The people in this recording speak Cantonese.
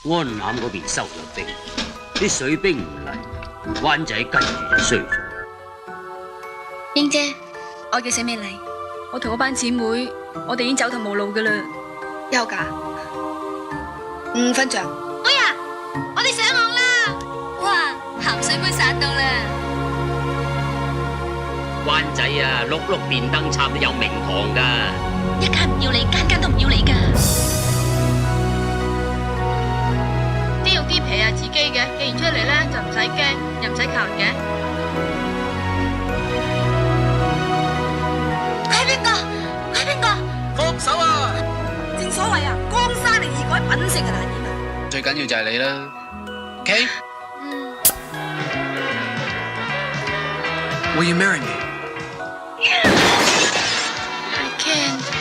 安南嗰邊收咗兵，啲水兵唔嚟，灣仔跟住就衰咗。英姐，我叫醒美麗，我同嗰班姊妹，我哋已經走投無路噶啦。休假5分鐘。妹啊，我哋上岸啦！哇，鹹水杯殺到啦！灣仔啊，碌碌電燈插都有名堂噶。一間唔要你，間間都唔要你噶。啲肉啲皮係自己嘅，寄完出嚟咧就唔使驚，又唔使靠人嘅。佢係邊個？佢係邊個？放手啊！正所謂啊，江山易改，品性難移啊！最緊要就係你啦，OK？ Will you marry me? I can't.